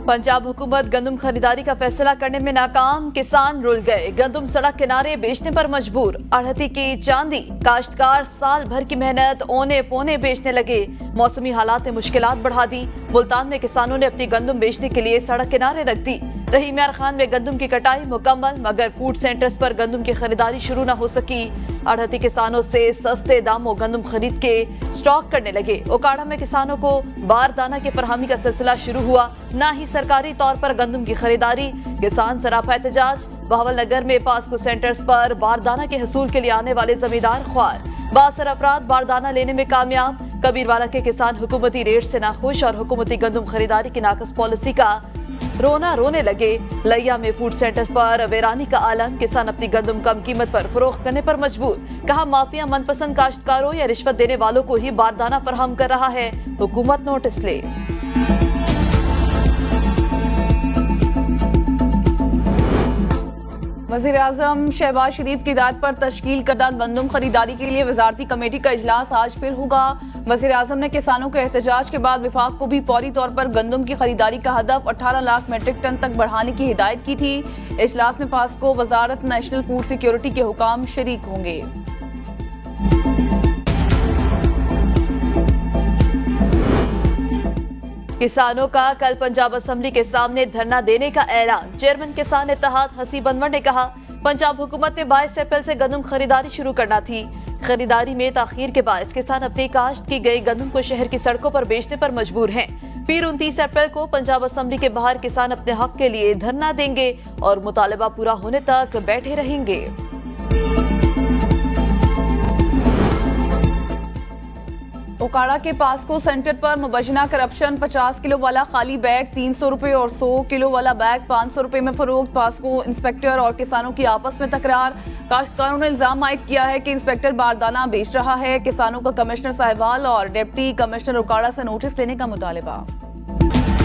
पंजाब हुकूमत गंदम खरीदारी का फैसला करने में नाकाम, किसान रुल गए। गंदम सड़क किनारे बेचने पर मजबूर। अड़हती की चांदी, काश्तकार साल भर की मेहनत ओने पोने बेचने लगे। मौसमी हालात ने मुश्किलात बढ़ा दी। मुल्तान में किसानों ने अपनी गंदम बेचने के लिए सड़क किनारे रख दी। रही मियार खान में गंदम की कटाई मुकम्मल, मगर फूड सेंटर्स पर गंदम की खरीदारी शुरू न हो सकी। अड़हती किसानों से सस्ते दामों गंदम खरीद के स्टॉक करने लगे। ओकाड़ा में किसानों को बारदाना की फरहमी का सिलसिला शुरू हुआ, न ही सरकारी तौर पर गंदम की खरीदारी। किसान सरापा एहतजाज। बहावलनगर में पास्को सेंटर्स पर बारदाना के हसूल के लिए आने वाले जमींदार ख्वार। बासर अफराद बारदाना लेने में कामयाब। कबीरवाला के किसान हुकूमती रेट से नाखुश और हुकूमती गंदम खरीदारी की नाकस पॉलिसी का रोना रोने लगे। लैया में फूड सेंटर्स पर वेरानी का आलम। किसान अपनी गंदम कम कीमत पर फरोख्त करने पर मजबूर। कहा माफिया मनपसंद काश्तकारों या रिश्वत देने वालों को ही बारदाना फराहम कर रहा है, हुकूमत नोटिस ले। वज़ीर-ए-आज़म शहबाज शरीफ की हिदायत पर तश्कील करदा गंदम खरीदारी के लिए वजारती कमेटी का इजलास आज फिर होगा। वज़ीर-ए-आज़म ने किसानों के एहतजाज के बाद विफाक को भी फौरी तौर पर गंदम की खरीदारी का हदफ 18 लाख मेट्रिक टन तक बढ़ाने की हिदायत की थी। इजलास में पास्को, वजारत नेशनल फूड सिक्योरिटी के हुकाम शरीक होंगे। किसानों का कल पंजाब असेंबली के सामने धरना देने का ऐलान। चेयरमैन किसान इत्तेहाद हसीब अनवर ने कहा, पंजाब हुकूमत ने 22 अप्रैल से गंदम खरीदारी शुरू करना थी। खरीदारी में ताखीर के बायस किसान अपनी काश्त की गई गंदम को शहर की सड़कों पर बेचने पर मजबूर हैं। फिर 29 अप्रैल को पंजाब असेंबली के बाहर किसान अपने हक के लिए धरना देंगे और मुतालबा पूरा होने तक बैठे रहेंगे। ओकाड़ा के पास्को सेंटर पर मुबजना करप्शन। 50 किलो वाला खाली बैग 300 रुपए और 100 किलो वाला बैग 500 रुपए में फरोख्त। पास्को इंस्पेक्टर और किसानों की आपस में तकरार। काश्तकारों ने इल्जाम आयद किया है कि इंस्पेक्टर बारदाना बेच रहा है। किसानों का कमिश्नर साहिवाल और डिप्टी कमिश्नर ओकाड़ा से नोटिस लेने का मुतालबा।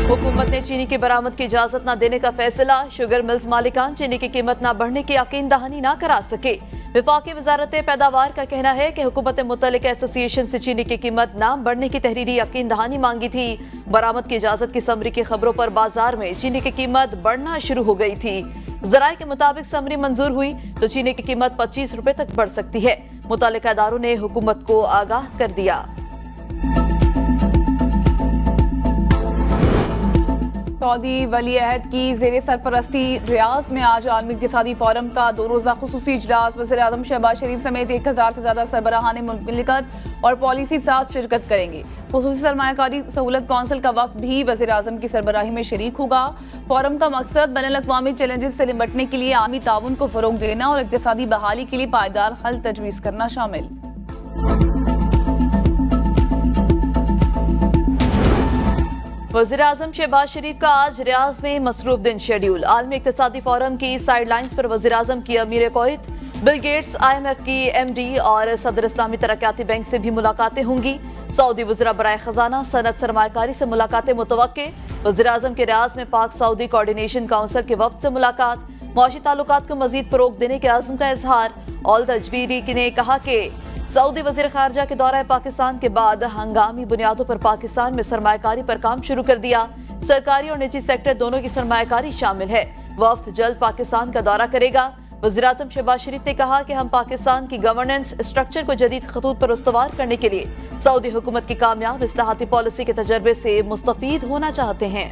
हुकूमत ने चीनी की बरामद की इजाजत न देने का फैसला। शुगर मिल्स मालिकान चीनी की कीमत न बढ़ने की यकीन दहानी न करा सके। विफाकी वजारत पैदावार का कहना है कि हुकूमत ने मुतल्लिका एसोसिएशन से चीनी की कीमत न बढ़ने की तहरीरी यकीन दहानी मांगी थी। बरामद की इजाजत की समरी की खबरों पर बाजार में चीनी की कीमत बढ़ना शुरू हो गई थी। जराये के मुताबिक समरी मंजूर हुई तो चीनी की कीमत 25 रुपए तक बढ़ सकती है। मुतल्लिका इदारों ने हुकूमत को आगाह कर दिया। सऊदी वली अहद की ज़ेरे सरपरस्ती रियाज में आज आलमी इक़्तिसादी फोरम का 2 रोज़ा खुसूसी इजलास। वज़ीर-ए-आज़म शहबाज शरीफ समेत 1000 से ज्यादा सरबराहान मुमलिकत और पॉलिसी साथ शिरकत करेंगे। खुसूसी सरमायाकारी सहूलत कौंसिल का वफ़द भी वज़ीर-ए-आज़म की सरबराही में शरीक होगा। फोरम का मकसद बैनुल-अक़वामी चैलेंजेस से निपटने के लिए आमी ताउन को फ़रोग़ देना और इक़्तिसादी बहाली के लिए पायदार हल तजवीज़ करना शामिल। वज़ीर-ए-आज़म शहबाज शरीफ का आज रियाज में मसरूफ दिन शेड्यूल। आलमी इक़्तिसादी फोरम की साइडलाइंस पर वज़ीर-ए-आज़म की अमीर कुवैत, बिल गेट्स, IMF की MD और सदर इस्लामी तरक्याती बैंक से भी मुलाकातें होंगी। सऊदी वज़ीरा बराए खजाना सनत सरमायाकारी से मुलाकातें मुतवक्के। वज़ीर-ए-आज़म के रियाज में पाक सऊदी कोऑर्डिनेशन काउंसिल के वफ़द से मुलाकात। मौशी ताल्लुकात को मज़ीद फ़रोग़ देने के अज़्म का इजहार। ऑल तजवीरी ने कहा कि सऊदी वज़ीर ख़ारजा के दौरे पाकिस्तान के बाद हंगामी बुनियादों पर पाकिस्तान में सरमायाकारी पर काम शुरू कर दिया। सरकारी और निजी सेक्टर दोनों की सरमायाकारी शामिल है। वफ़द जल्द पाकिस्तान का दौरा करेगा। वज़ीर-ए-आज़म शहबाज शरीफ ने कहा कि हम पाकिस्तान की गवर्नेंस स्ट्रक्चर को जदीद खतूत पर उस्तवार करने के लिए सऊदी हुकूमत की कामयाब इस्लाहाती पॉलिसी के तजर्बे से मुस्तफ़ीद होना चाहते हैं।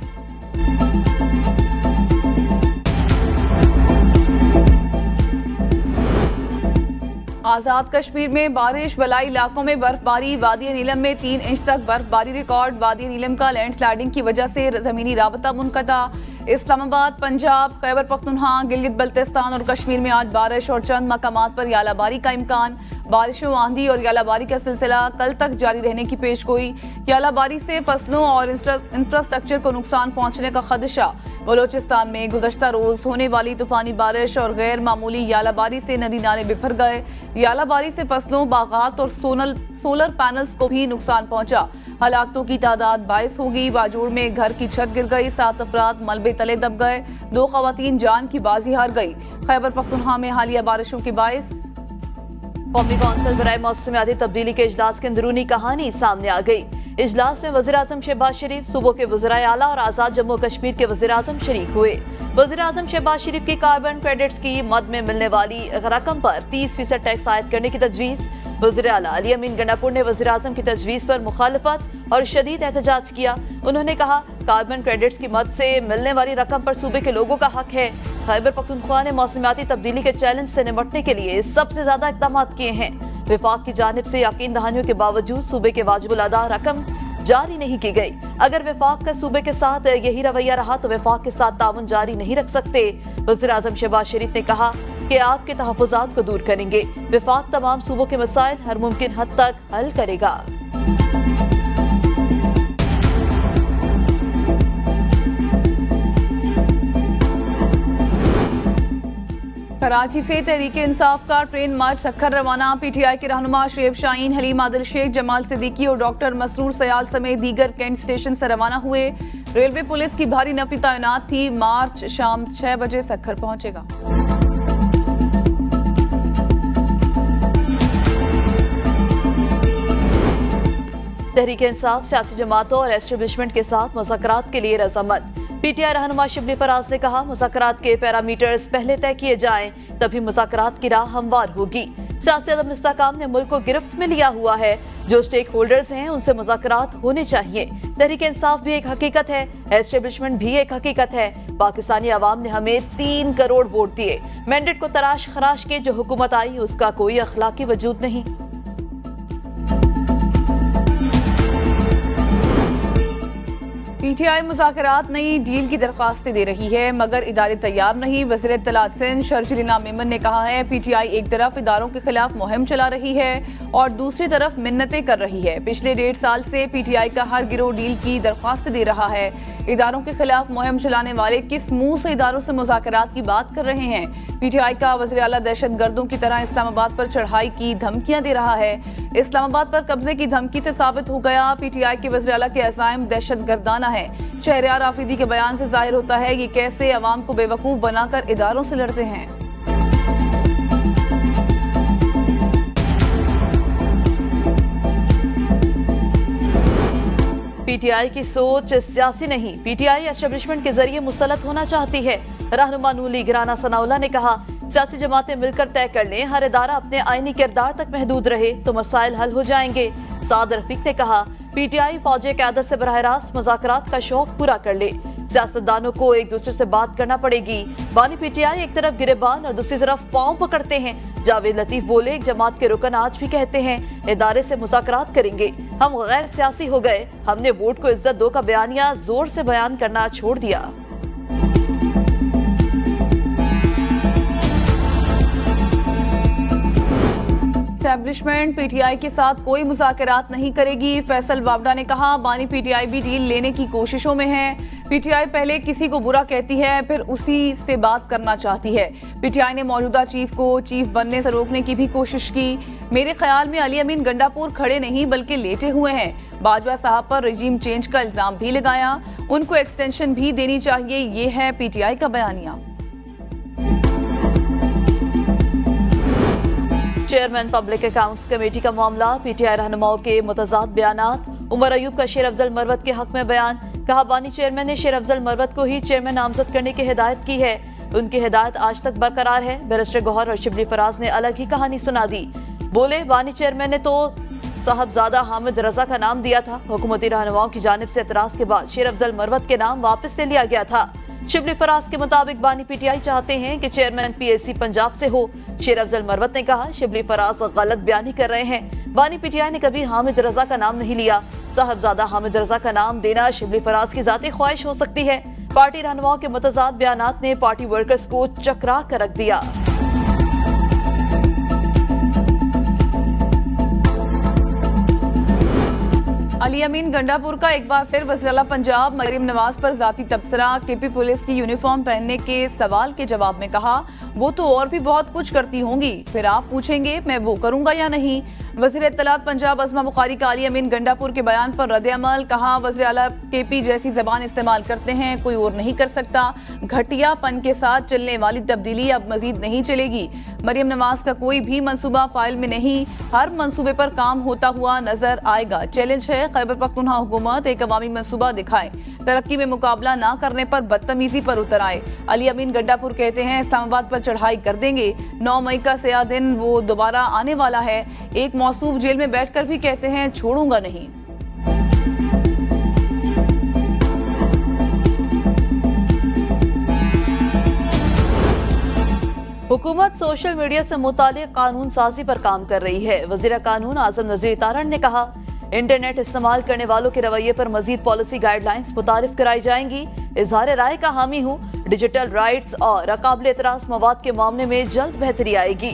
आज़ाद कश्मीर में बारिश, बलाई इलाकों में बर्फबारी। वादी नीलम में 3 इंच तक बर्फबारी रिकॉर्ड। वादी नीलम का लैंडस्लाइडिंग की वजह से जमीनी राबता मुनक़ता। इस्लामाबाद, पंजाब, खैबर पख्तूनख्वा, गिलगित बल्तिस्तान और कश्मीर में आज बारिश और चंद मकामात पर यालाबारी का इम्कान। बारिशों, आंधी और यालाबारी का सिलसिला कल तक जारी रहने की पेशगोई। यालाबारी से फसलों और इंफ्रास्ट्रक्चर को नुकसान पहुंचने का खदशा। बलोचिस्तान में गुज़श्ता रोज होने वाली तूफानी बारिश और गैर मामूली यालाबारी से नदी नाले बिफर गए। यालाबारी से फसलों, बागात और सोलर पैनल्स को भी नुकसान पहुंचा। हलाकतों की तादाद 22 होगी। बाजूड़ में घर की छत गिर गई। 7 अफराद मलबे तले दब गए। 2 खवातीन जान की बाजी हार गई। खैबर पख्तूनख्वा में हालिया बारिशों के बायस कौमी कौंसिल बराए मौसमियाती तब्दीली के इजलास की अंदरूनी कहानी सामने आ गई। इजलास में वज़ीर आज़म शहबाज शरीफ, सूबों के वज़ीराए आला और आज़ाद जम्मू कश्मीर के वज़ीर आज़म शरीक हुए। वज़ीर आज़म शहबाज शरीफ की कार्बन क्रेडिट्स की मद में मिलने वाली रकम पर 30% टैक्स आयद करने की तजवीज़। वज़ीर आला अली अमीन गंडापुर ने वज़ीर आज़म की तजवीज़ पर मुखालफत और शदीद एहतजाज किया। उन्होंने कहा, कार्बन क्रेडिट्स की मद से मिलने वाली रकम पर सूबे के लोगों का हक है। खैबर पख्तूनख्वा ने मौसमियाती तब्दीली के चैलेंज से निपटने के लिए सबसे ज्यादा इक़दाम किए हैं। विफाक की जानिब से यकीन दहानियों के बावजूद सूबे के वाजिबुल अदा रकम जारी नहीं की गई। अगर विफाक का सूबे के साथ यही रवैया रहा तो विफाक के साथ ताउन जारी नहीं रख सकते। वज़ीर आज़म शहबाज शरीफ ने कहा कि आपके तहफ़्फ़ुज़ात को दूर करेंगे। विफाक तमाम सूबों के मसाइल हर मुमकिन हद तक हल करेगा। कराची से तहरीके इंसाफ का ट्रेन मार्च सक्खर रवाना। पीटीआई के रहनुमा शुएब शाहीन, हलीम आदिल शेख, जमाल सिद्दीकी और डॉक्टर मसरूर सयाल समेत दीगर कैंट स्टेशन से रवाना हुए। रेलवे पुलिस की भारी नफरी तैनात थी। मार्च शाम 6 बजे सक्खर पहुंचेगा। तहरीके इंसाफ सियासी जमातों और एस्टेब्लिशमेंट के साथ मुज़ाकरात के लिए रजामंद। पीटीआई रहनुमा शिबली फराज ने कहा, मुज़ाकरात के पैरामीटर्स पहले तय किए जाएं, तभी मुज़ाकरात की राह हमवार होगी। सियासी अदम इस्तेहकाम ने मुल्क को गिरफ्त में लिया हुआ है। जो स्टेक होल्डर्स हैं उनसे मुज़ाकरात होने चाहिए। तहरीक इंसाफ भी एक हकीकत है, एस्टेब्लिशमेंट भी एक हकीकत है। पाकिस्तानी अवाम ने हमें 3 करोड़ वोट दिए। मैंडेट को तराश खराश के जो हुकूमत आई उसका कोई अखलाकी वजूद नहीं। पीटीआई मुज़ाकरात नई डील की दरख्वास्तें दे रही है मगर इदारे तैयार नहीं। वज़ीर इत्तलात सिंध शर्जिलिना मेमन ने कहा है, पीटीआई एक तरफ इदारों के खिलाफ मुहिम चला रही है और दूसरी तरफ मिन्नतें कर रही है। पिछले 1.5 साल से पीटीआई का हर गिरोह डील की दरख्वास्तें दे रहा है। इदारों के खिलाफ मुहिम चलाने वाले किस मुंह से इदारों से मुज़ाकरात की बात कर रहे हैं। पीटीआई का वज़ीर आला दहशत गर्दों की तरह इस्लामाबाद पर चढ़ाई की धमकियां दे रहा है। इस्लामाबाद पर कब्जे की धमकी से साबित हो गया पीटीआई के वज़ीर आला के अज़ाइम दहशत गर्दाना है। शहरयार आफरीदी के बयान से जाहिर होता है ये कैसे अवाम को बेवकूफ बनाकर इदारों से लड़ते हैं। पीटीआई की सोच सियासी नहीं, पीटीआई एस्टेब्लिशमेंट के जरिए मुसलत होना चाहती है। रहनुमा नूली गिराना सनाउल्लाह ने कहा, सियासी जमातें मिलकर तय कर लें, हर इदारा अपने आईनी किरदार तक महदूद रहे तो मसाइल हल हो जाएंगे। साद रफीक ने कहा, पीटीआई फौजी क़यादत से बराह रास्त मुज़ाकरात का शौक पूरा कर ले। सियासतदानों को एक दूसरे से बात करना पड़ेगी। बानी पीटीआई एक तरफ गिरेबान और दूसरी तरफ पांव पकड़ते हैं। जावेद लतीफ बोले, एक जमात के रुकन आज भी कहते हैं इदारे से मुज़ाकरात करेंगे। हम गैर सियासी हो गए, हमने वोट को इज्जत दो का बयानिया जोर से बयान करना छोड़ दिया। एस्टेब्लिशमेंट पीटीआई के साथ कोई मुज़ाकरात नहीं करेगी। फैसल वावडा ने कहा, बानी पीटीआई भी डील लेने की कोशिशों में है। पीटीआई पहले किसी को बुरा कहती है फिर उसी से बात करना चाहती है। पीटीआई ने मौजूदा चीफ को चीफ बनने से रोकने की भी कोशिश की। मेरे ख्याल में अली अमीन गंडापुर खड़े नहीं बल्कि लेटे हुए हैं। बाजवा साहब पर रजीम चेंज का इल्जाम भी लगाया, उनको एक्सटेंशन भी देनी चाहिए। ये है पीटीआई का बयानिया। चेयरमैन पब्लिक अकाउंट्स कमेटी का मामला, पीटीआई रहनुमाओं के मुतजाद बयानात। उमर अयूब का शेर अफजल मरवत के हक में बयान। कहा, बानी चेयरमैन ने शेर अफजल मरवत को ही चेयरमैन नामजद करने की हिदायत की है। उनकी हिदायत आज तक बरकरार है। बैरिस्टर गौहर और शिबली फराज ने अलग ही कहानी सुना दी। बोले, बानी चेयरमैन ने तो साहबजादा हामिद रजा का नाम दिया था। हुकूमती रहनुमाओं की जानिब से एतराज के बाद शेर अफजल मरवत के नाम वापस ले लिया गया था। शिबली फराज के मुताबिक बानी पीटीआई चाहते हैं कि चेयरमैन पीएससी पंजाब से हो। शेर अफजल मरवत ने कहा, शिबली फराज गलत बयानी कर रहे हैं। बानी पीटीआई ने कभी हामिद रजा का नाम नहीं लिया। साहबजादा हामिद रजा का नाम देना शिबली फराज की जाती ख्वाहिश हो सकती है। पार्टी रहनुमाओं के मुतजाद बयानात ने पार्टी वर्कर्स को चकरा कर रख दिया। अली अमीन गंडापुर का एक बार फिर वज़ीर-ए-आला पंजाब मरियम नवाज पर जाती तबसरा। केपी पुलिस की यूनिफॉर्म पहनने के सवाल के जवाब में कहा, वो तो और भी बहुत कुछ करती होंगी, फिर आप पूछेंगे मैं वो करूंगा या नहीं। वज़ीर इत्तलात पंजाब अज़मा बुखारी का अली अमीन गंडापुर के बयान पर रद्द-ए-अमल। कहा, वज़ीर-ए-आला केपी जैसी जबान इस्तेमाल करते हैं, कोई और नहीं कर सकता। घटियापन के साथ चलने वाली तब्दीली अब मजीद नहीं चलेगी। मरियम नवाज का कोई भी मंसूबा फाइल में नहीं, हर मंसूबे पर काम होता हुआ नजर आएगा। चैलेंज है खैबर पख्तूनख्वा हुकूमत एक अवामी मंसूबा दिखाए, तरक्की में मुकाबला ना करने पर बदतमीजी पर उतर आए। अली अमीन गंडापुर कहते हैं इस्लामाबाद पर चढ़ाई कर देंगे। 9 मई का सया दिन वो दोबारा आने वाला है। एक मौसूफ जेल में बैठकर भी कहते हैं छोड़ूंगा नहीं। हुकूमत सोशल मीडिया से मुतालिक कानून साजी पर काम कर रही है। वजीर कानून आजम नजीर तारण ने कहा, इंटरनेट इस्तेमाल करने वालों के रवैये पर मजीद पॉलिसी गाइडलाइंस मुतारिफ कराई जाएंगी। इजहार राय का हामी हूँ, डिजिटल राइट्स और काबिल एतराज मवाद के मामले में जल्द बेहतरी आएगी।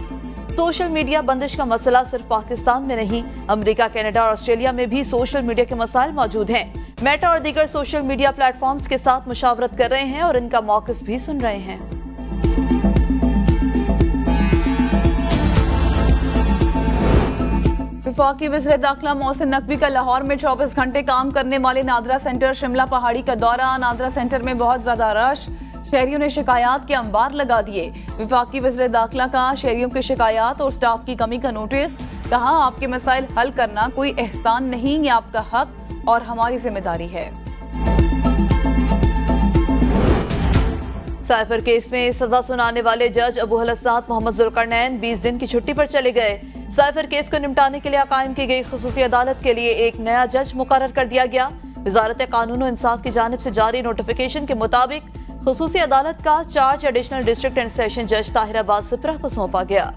सोशल मीडिया बंदिश का मसला सिर्फ पाकिस्तान में नहीं, अमेरिका, कनाडा और ऑस्ट्रेलिया में भी सोशल मीडिया के मसाइल मौजूद हैं। मेटा और दीगर सोशल मीडिया प्लेटफॉर्म्स के साथ मुशावरत कर रहे हैं और इनका मौकिफ भी सुन रहे हैं। वफाकी वज़ीर दाखिला मोहसिन नकवी का लाहौर में 24 घंटे काम करने वाले नादरा सेंटर शिमला पहाड़ी का दौरा। नादरा सेंटर में बहुत ज्यादा रश, शहरियों ने शिकायत के अंबार लगा दिए। वफाकी वज़ीर दाखिला का शहरियों की शिकायत और स्टाफ की कमी का नोटिस। कहा, आपके मसाइल हल करना कोई एहसान नहीं, ये आपका हक और हमारी जिम्मेदारी है। साइफर केस में सजा सुनाने वाले जज अबू हलसात मोहम्मद जुल्करनैन 20 दिन की छुट्टी पर चले गए। साइफर केस को निपटाने के लिए कायम की गई खुसूसी अदालत के लिए एक नया जज मुकर्रर कर दिया गया। वजारत कानून और इंसाफ की जानिब से जारी नोटिफिकेशन के मुताबिक खुसूसी अदालत का charge additional district and session जज ताहिराबाद सिपरा को सौंपा गया।